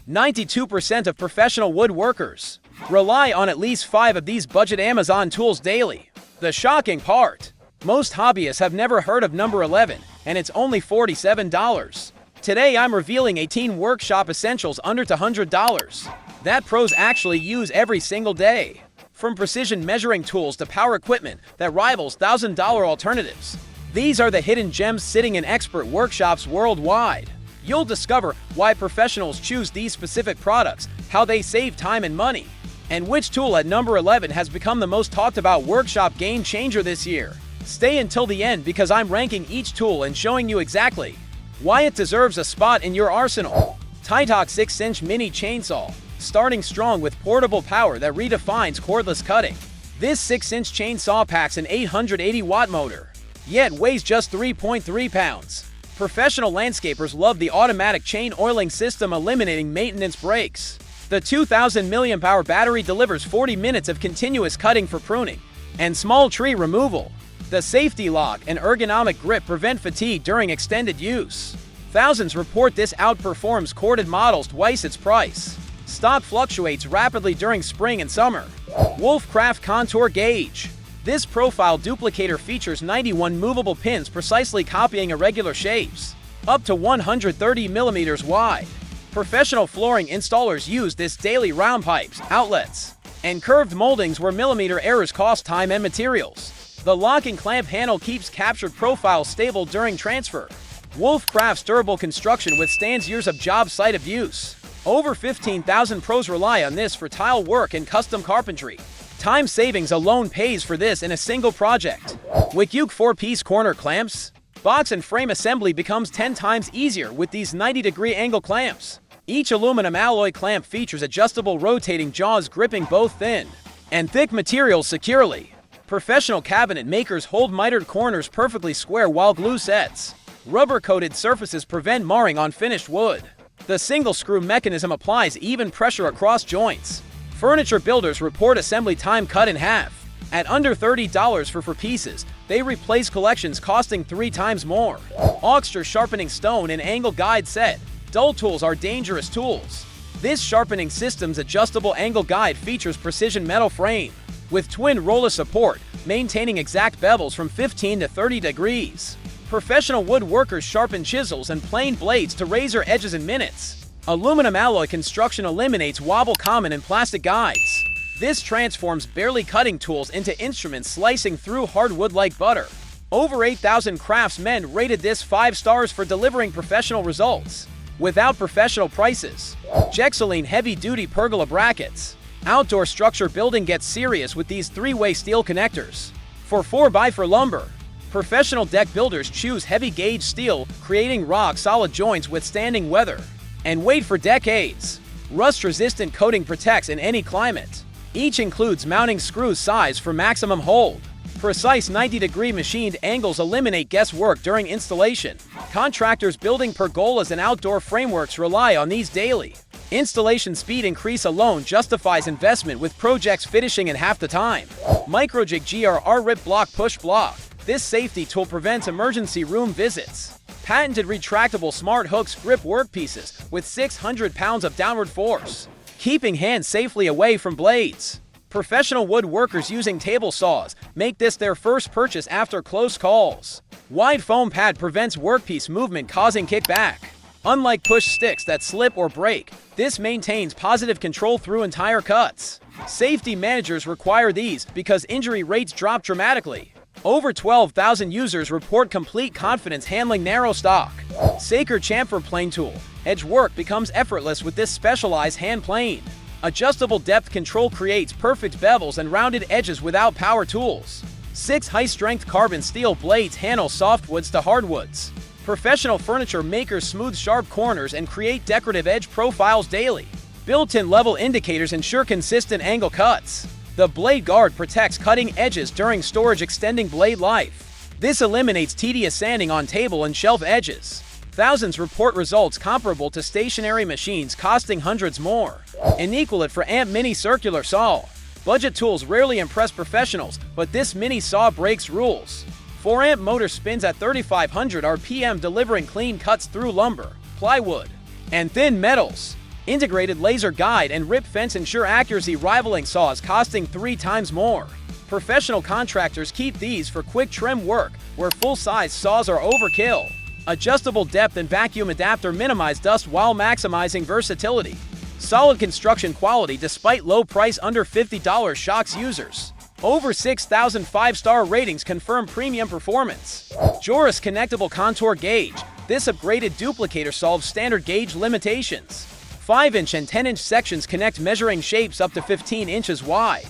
92% of professional woodworkers rely on at least 5 of these budget Amazon tools daily. The shocking part: most hobbyists have never heard of number 11, and it's only $47. Today I'm revealing 18 workshop essentials under $100 that pros actually use every single day. From precision measuring tools to power equipment that rivals $1,000 alternatives, these are the hidden gems sitting in expert workshops worldwide. You'll discover why professionals choose these specific products, how they save time and money, and which tool at number 11 has become the most talked about workshop game changer this year. Stay until the end because I'm ranking each tool and showing you exactly why it deserves a spot in your arsenal. Tighthawk 6-inch Mini Chainsaw. Starting strong with portable power that redefines cordless cutting. This 6-inch chainsaw packs an 880-watt motor, yet weighs just 3.3 pounds. Professional landscapers love the automatic chain oiling system, eliminating maintenance breaks. The 2,000 mAh battery delivers 40 minutes of continuous cutting for pruning and small tree removal. The safety lock and ergonomic grip prevent fatigue during extended use. Thousands report this outperforms corded models twice its price. Stock fluctuates rapidly during spring and summer. Wolfcraft Contour Gauge. This profile duplicator features 91 movable pins precisely copying irregular shapes, up to 130 millimeters wide. Professional flooring installers use this daily. Round pipes, outlets, and curved moldings where millimeter errors cost time and materials. The lock and clamp handle keeps captured profile stable during transfer. Wolfcraft's durable construction withstands years of job site abuse. Over 15,000 pros rely on this for tile work and custom carpentry. Time savings alone pays for this in a single project. Wikyuk 4-piece corner clamps. Box and frame assembly becomes 10 times easier with these 90-degree angle clamps. Each aluminum alloy clamp features adjustable rotating jaws gripping both thin and thick materials securely. Professional cabinet makers hold mitered corners perfectly square while glue sets. Rubber-coated surfaces prevent marring on finished wood. The single screw mechanism applies even pressure across joints. Furniture builders report assembly time cut in half. At under $30 for pieces, they replace collections costing 3 times more. Oxter Sharpening Stone and Angle Guide Set. Dull tools are dangerous tools. This sharpening system's adjustable angle guide features precision metal frame with twin roller support, maintaining exact bevels from 15 to 30 degrees. Professional woodworkers sharpen chisels and plane blades to razor edges in minutes. Aluminum alloy construction eliminates wobble common in plastic guides. This transforms barely cutting tools into instruments slicing through hardwood like butter. Over 8,000 craftsmen rated this 5 stars for delivering professional results without professional prices. Jexeline heavy-duty pergola brackets. Outdoor structure building gets serious with these 3-way steel connectors. For 4x4 lumber, professional deck builders choose heavy-gauge steel, creating rock-solid joints withstanding weather and weight for decades. Rust-resistant coating protects in any climate. Each includes mounting screws size for maximum hold. Precise 90-degree machined angles eliminate guesswork during installation. Contractors building pergolas and outdoor frameworks rely on these daily. Installation speed increase alone justifies investment with projects finishing in half the time. Microjig GRR Rip Block Push Block. This safety tool prevents emergency room visits. Patented retractable smart hooks grip workpieces with 600 pounds of downward force, keeping hands safely away from blades. Professional woodworkers using table saws make this their first purchase after close calls. Wide foam pad prevents workpiece movement causing kickback. Unlike push sticks that slip or break, this maintains positive control through entire cuts. Safety managers require these because injury rates drop dramatically. Over 12,000 users report complete confidence handling narrow stock. Saker Chamfer Plane Tool. Edge work becomes effortless with this specialized hand plane. Adjustable depth control creates perfect bevels and rounded edges without power tools. 6 high-strength carbon steel blades handle softwoods to hardwoods. Professional furniture makers smooth sharp corners and create decorative edge profiles daily. Built-in level indicators ensure consistent angle cuts. The Blade Guard protects cutting edges during storage, extending blade life. This eliminates tedious sanding on table and shelf edges. Thousands report results comparable to stationary machines costing hundreds more. And equal it for Amp Mini Circular Saw. Budget tools rarely impress professionals, but this mini saw breaks rules. 4-amp motor spins at 3,500 RPM, delivering clean cuts through lumber, plywood, and thin metals. Integrated laser guide and rip fence ensure accuracy, rivaling saws costing 3 times more. Professional contractors keep these for quick trim work where full-size saws are overkill. Adjustable depth and vacuum adapter minimize dust while maximizing versatility. Solid construction quality despite low price under $50 shocks users. Over 6,000 5-star ratings confirm premium performance. Joris Connectable Contour Gauge. This upgraded duplicator solves standard gauge limitations. 5-inch and 10-inch sections connect measuring shapes up to 15 inches wide.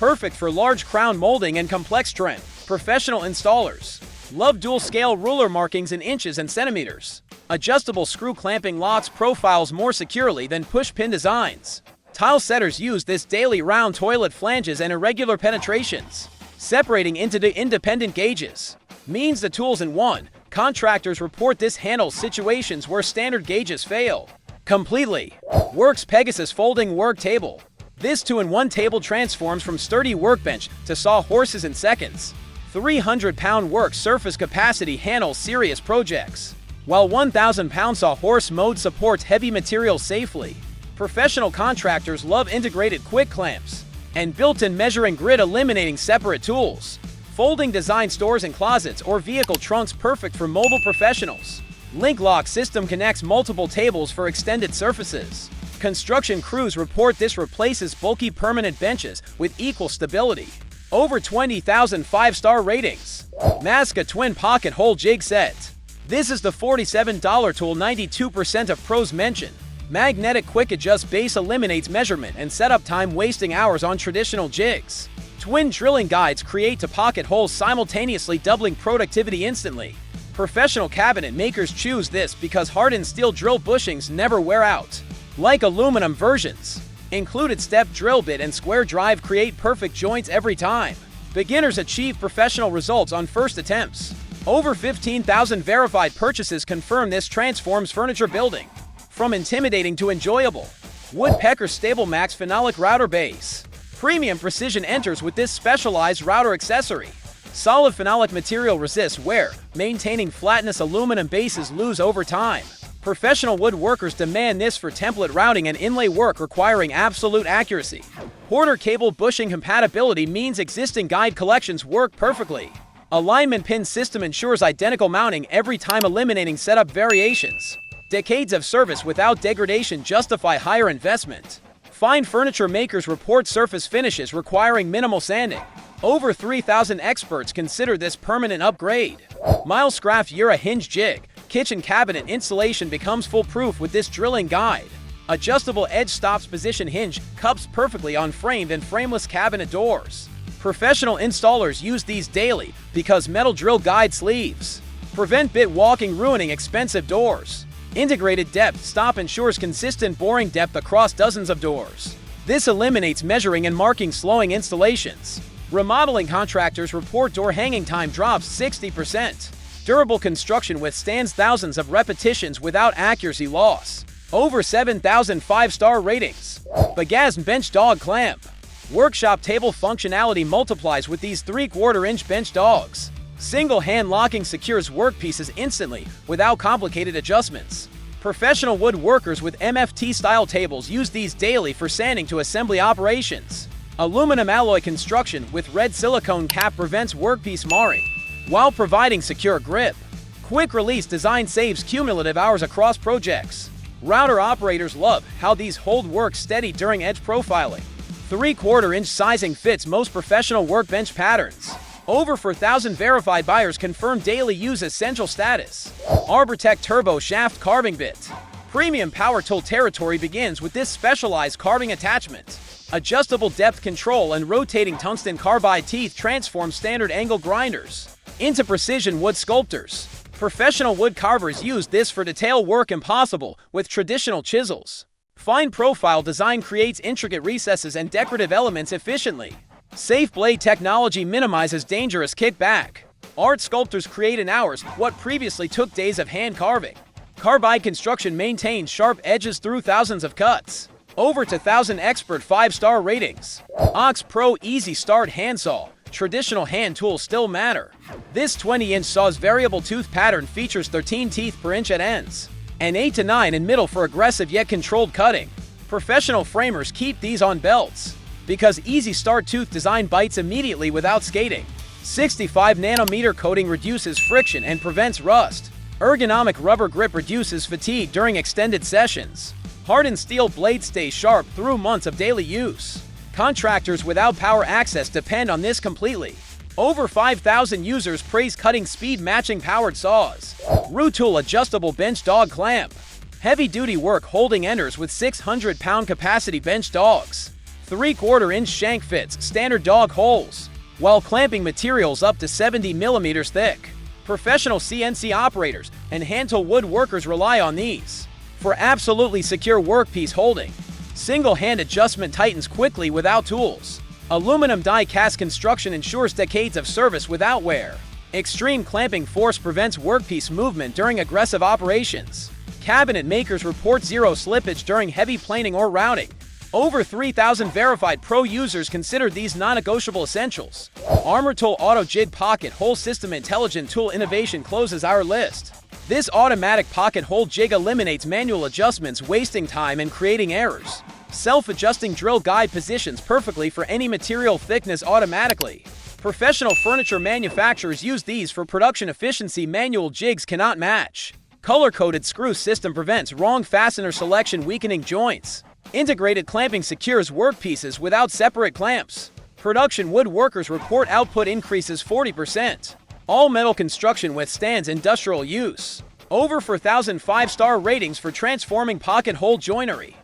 Perfect for large crown molding and complex trim. Professional installers love dual-scale ruler markings in inches and centimeters. Adjustable screw clamping locks profiles more securely than push-pin designs. Tile setters use this daily round toilet flanges and irregular penetrations. Separating into the independent gauges means the tools in one. Contractors report this handles situations where standard gauges fail completely. Works Pegasus Folding Work Table. This 2-in-1 table transforms from sturdy workbench to saw horses in seconds. 300-pound work surface capacity handles serious projects, while 1,000-pound saw horse mode supports heavy materials safely. Professional contractors love integrated quick clamps and built-in measuring grid, eliminating separate tools. Folding design stores and closets or vehicle trunks, perfect for mobile professionals. Link lock system connects multiple tables for extended surfaces. Construction crews report this replaces bulky permanent benches with equal stability. Over 20,000 5-star ratings. Masca Twin Pocket Hole Jig Set. This is the $47 tool 92% of pros mention. Magnetic quick adjust base eliminates measurement and setup time, wasting hours on traditional jigs. Twin drilling guides create to pocket holes simultaneously, doubling productivity instantly. Professional cabinet makers choose this because hardened steel drill bushings never wear out. Like aluminum versions. Included step drill bit and square drive create perfect joints every time. Beginners achieve professional results on first attempts. Over 15,000 verified purchases confirm this transforms furniture building from intimidating to enjoyable. Woodpecker Stable Max Phenolic Router Base. Premium precision enters with this specialized router accessory. Solid phenolic material resists wear, maintaining flatness. Aluminum bases lose over time. Professional woodworkers demand this for template routing and inlay work requiring absolute accuracy. Porter cable bushing compatibility means existing guide collections work perfectly. Alignment pin system ensures identical mounting every time, eliminating setup variations. Decades of service without degradation justify higher investment. Fine furniture makers report surface finishes requiring minimal sanding. Over 3,000 experts consider this permanent upgrade. Milescraft Jura Hinge Jig. Kitchen cabinet installation becomes foolproof with this drilling guide. Adjustable edge stops position hinge cups perfectly on framed and frameless cabinet doors. Professional installers use these daily because metal drill guide sleeves prevent bit walking, ruining expensive doors. Integrated depth stop ensures consistent boring depth across dozens of doors. This eliminates measuring and marking, slowing installations. Remodeling contractors report door hanging time drops 60%. Durable construction withstands thousands of repetitions without accuracy loss. Over 7,000 5-star ratings. Bagaz Bench Dog Clamp. Workshop table functionality multiplies with these 3/4-inch bench dogs. Single hand locking secures workpieces instantly without complicated adjustments. Professional woodworkers with MFT-style tables use these daily for sanding to assembly operations. Aluminum alloy construction with red silicone cap prevents workpiece marring while providing secure grip. Quick release design saves cumulative hours across projects. Router operators love how these hold work steady during edge profiling. 3/4-inch sizing fits most professional workbench patterns. Over 4,000 verified buyers confirm daily use essential status. Arbortech Turbo Shaft Carving Bit. Premium power tool territory begins with this specialized carving attachment. Adjustable depth control and rotating tungsten carbide teeth transform standard angle grinders into precision wood sculptors. Professional wood carvers use this for detail work impossible with traditional chisels. Fine profile design creates intricate recesses and decorative elements efficiently. Safe blade technology minimizes dangerous kickback. Art sculptors create in hours what previously took days of hand carving. Carbide construction maintains sharp edges through thousands of cuts. Over 2,000 expert 5-star ratings. Ox Pro Easy Start Handsaw. Traditional hand tools still matter. This 20-inch saw's variable tooth pattern features 13 teeth per inch at ends. and 8 to 9 in middle for aggressive yet controlled cutting. Professional framers keep these on belts because Easy Start tooth design bites immediately without skating. 65 nanometer coating reduces friction and prevents rust. Ergonomic rubber grip reduces fatigue during extended sessions. Hardened steel blade stays sharp through months of daily use. Contractors without power access depend on this completely. Over 5,000 users praise cutting speed matching powered saws. Rootool adjustable bench dog clamp. Heavy-duty work holding enters with 600-pound capacity bench dogs. 3/4-inch shank fits standard dog holes, while clamping materials up to 70 millimeters thick. Professional CNC operators and hand-tool woodworkers rely on these for absolutely secure workpiece holding. Single-hand adjustment tightens quickly without tools. Aluminum die-cast construction ensures decades of service without wear. Extreme clamping force prevents workpiece movement during aggressive operations. Cabinet makers report zero slippage during heavy planing or routing. Over 3,000 verified pro users consider these non-negotiable essentials. ArmorTool Auto Jig Pocket Hole System Intelligent Tool Innovation closes our list. This automatic pocket hole jig eliminates manual adjustments, wasting time and creating errors. Self-adjusting drill guide positions perfectly for any material thickness automatically. Professional furniture manufacturers use these for production efficiency manual jigs cannot match. Color-coded screw system prevents wrong fastener selection, weakening joints. Integrated clamping secures workpieces without separate clamps. Production woodworkers report output increases 40%. All metal construction withstands industrial use. Over 4,000 5-star ratings for transforming pocket hole joinery.